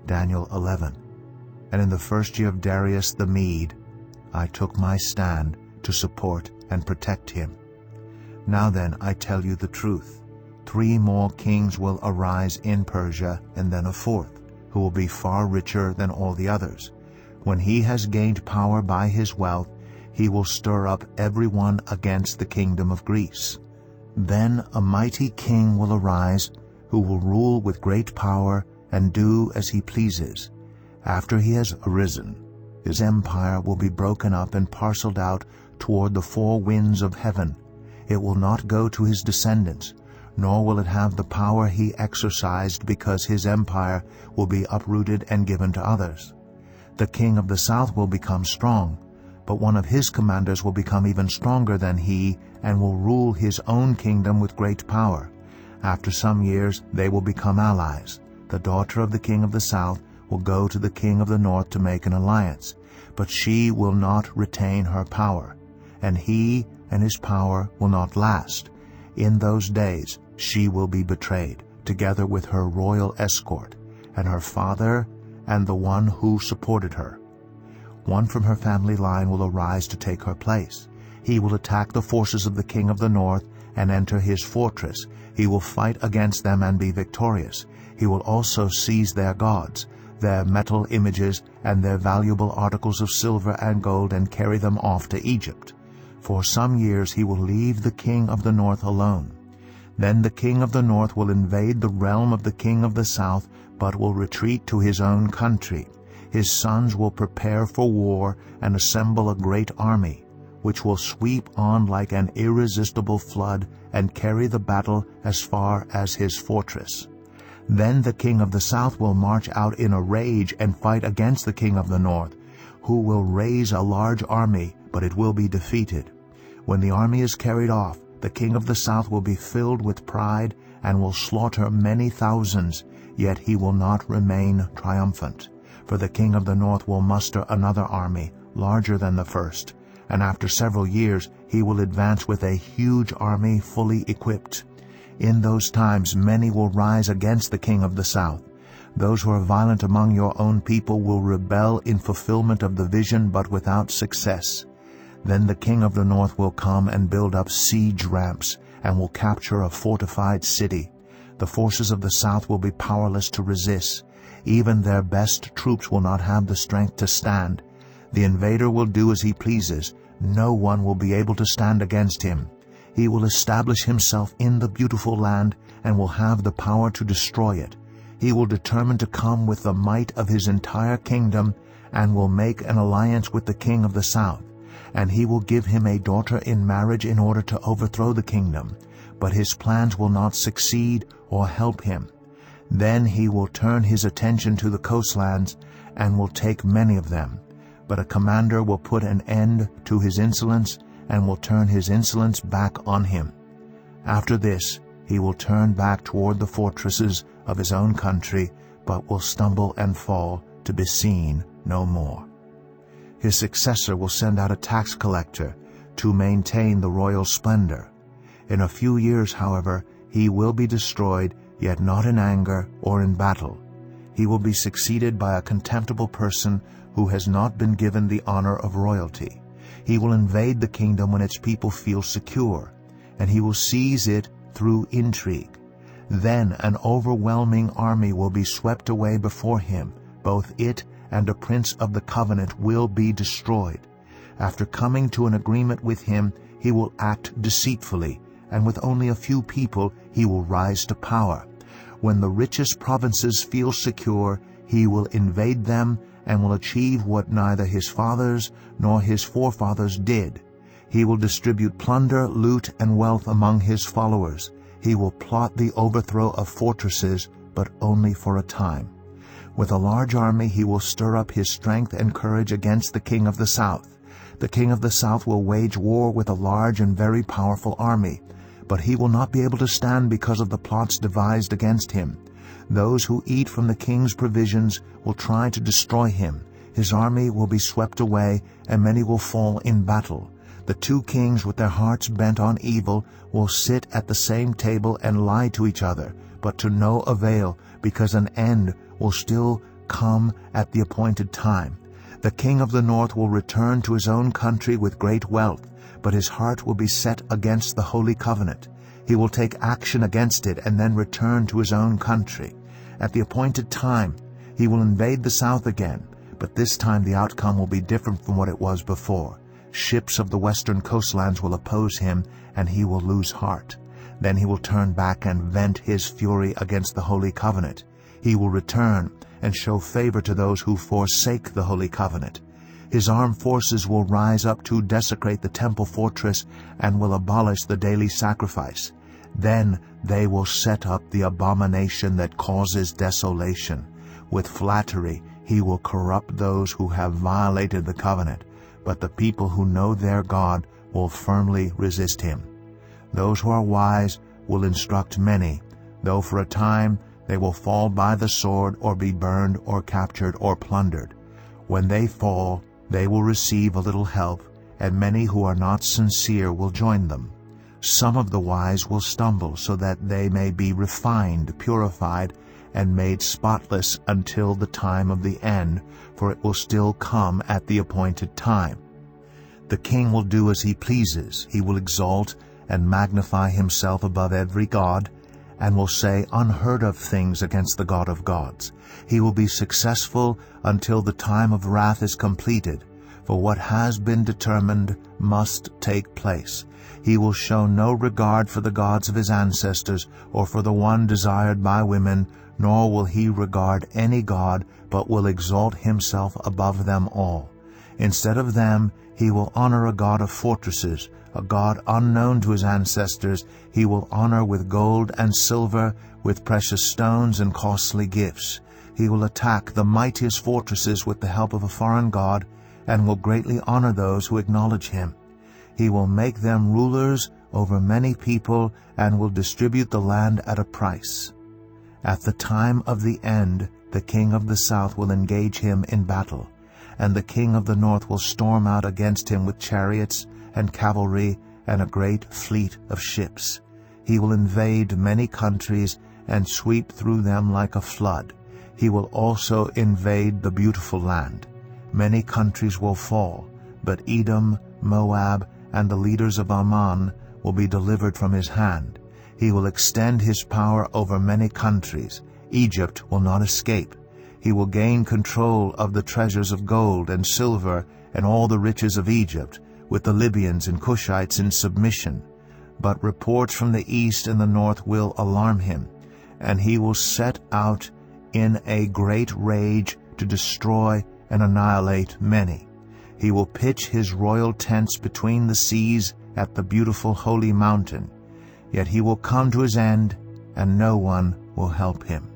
Daniel 11. And in the first year of Darius the Mede, I took my stand to support and protect him. Now then, I tell you the truth. 3 more kings will arise in Persia, and then a 4th, who will be far richer than all the others. When he has gained power by his wealth, he will stir up everyone against the kingdom of Greece. Then a mighty king will arise, who will rule with great power and do as he pleases. After he has arisen, his empire will be broken up and parceled out toward the 4 winds of heaven. It will not go to his descendants, nor will it have the power he exercised, because his empire will be uprooted and given to others. The king of the south will become strong, but one of his commanders will become even stronger than he and will rule his own kingdom with great power. After some years they will become allies. The daughter of the king of the south will go to the king of the north to make an alliance, but she will not retain her power, and he and his power will not last. In those days she will be betrayed, together with her royal escort, and her father and the one who supported her. One from her family line will arise to take her place. He will attack the forces of the king of the north and enter his fortress. He will fight against them and be victorious. He will also seize their gods, their metal images, and their valuable articles of silver and gold, and carry them off to Egypt. For some years he will leave the king of the north alone. Then the king of the north will invade the realm of the king of the south, but will retreat to his own country. His sons will prepare for war and assemble a great army, which will sweep on like an irresistible flood and carry the battle as far as his fortress. Then the king of the south will march out in a rage and fight against the king of the north, who will raise a large army, but it will be defeated. When the army is carried off, the king of the south will be filled with pride and will slaughter many thousands, yet he will not remain triumphant. For the king of the north will muster another army, larger than the first, and after several years he will advance with a huge army fully equipped. In those times many will rise against the king of the south. Those who are violent among your own people will rebel in fulfillment of the vision, but without success. Then the king of the north will come and build up siege ramps, and will capture a fortified city. The forces of the south will be powerless to resist. Even their best troops will not have the strength to stand. The invader will do as he pleases. No one will be able to stand against him. He will establish himself in the beautiful land and will have the power to destroy it. He will determine to come with the might of his entire kingdom and will make an alliance with the king of the south. And he will give him a daughter in marriage in order to overthrow the kingdom. But his plans will not succeed or help him. Then he will turn his attention to the coastlands and will take many of them. But a commander will put an end to his insolence and will turn his insolence back on him. After this, he will turn back toward the fortresses of his own country, but will stumble and fall to be seen no more. His successor will send out a tax collector to maintain the royal splendor. In a few years, however, he will be destroyed, yet not in anger or in battle. He will be succeeded by a contemptible person who has not been given the honor of royalty. He will invade the kingdom when its people feel secure, and he will seize it through intrigue. Then an overwhelming army will be swept away before him. Both it and a prince of the covenant will be destroyed. After coming to an agreement with him, he will act deceitfully, and with only a few people he will rise to power. When the richest provinces feel secure, he will invade them and will achieve what neither his fathers nor his forefathers did. He will distribute plunder, loot, and wealth among his followers. He will plot the overthrow of fortresses, but only for a time. With a large army he will stir up his strength and courage against the king of the south. The king of the south will wage war with a large and very powerful army, but he will not be able to stand because of the plots devised against him. Those who eat from the king's provisions will try to destroy him. His army will be swept away, and many will fall in battle. The 2 kings, with their hearts bent on evil, will sit at the same table and lie to each other, but to no avail, because an end will still come at the appointed time. The king of the north will return to his own country with great wealth, but his heart will be set against the holy covenant. He will take action against it and then return to his own country. At the appointed time, he will invade the south again, but this time the outcome will be different from what it was before. Ships of the western coastlands will oppose him, and he will lose heart. Then he will turn back and vent his fury against the holy covenant. He will return and show favor to those who forsake the holy covenant. His armed forces will rise up to desecrate the temple fortress and will abolish the daily sacrifice. Then they will set up the abomination that causes desolation. With flattery he will corrupt those who have violated the covenant, but the people who know their God will firmly resist him. Those who are wise will instruct many, though for a time they will fall by the sword or be burned or captured or plundered. When they fall, they will receive a little help, and many who are not sincere will join them. Some of the wise will stumble so that they may be refined, purified, and made spotless until the time of the end, for it will still come at the appointed time. The king will do as he pleases. He will exalt and magnify himself above every god, and will say unheard-of things against the God of gods. He will be successful until the time of wrath is completed, for what has been determined must take place. He will show no regard for the gods of his ancestors or for the one desired by women, nor will he regard any god, but will exalt himself above them all. Instead of them, he will honor a god of fortresses, a god unknown to his ancestors. He will honor with gold and silver, with precious stones and costly gifts. He will attack the mightiest fortresses with the help of a foreign god, and will greatly honor those who acknowledge him. He will make them rulers over many people, and will distribute the land at a price. At the time of the end, the king of the south will engage him in battle, and the king of the north will storm out against him with chariots and cavalry and a great fleet of ships. He will invade many countries and sweep through them like a flood. He will also invade the beautiful land. Many countries will fall, but Edom, Moab, and the leaders of Ammon will be delivered from his hand. He will extend his power over many countries. Egypt will not escape. He will gain control of the treasures of gold and silver and all the riches of Egypt, with the Libyans and Cushites in submission. But reports from the east and the north will alarm him, and he will set out in a great rage to destroy and annihilate many. He will pitch his royal tents between the seas at the beautiful holy mountain. Yet he will come to his end, and no one will help him.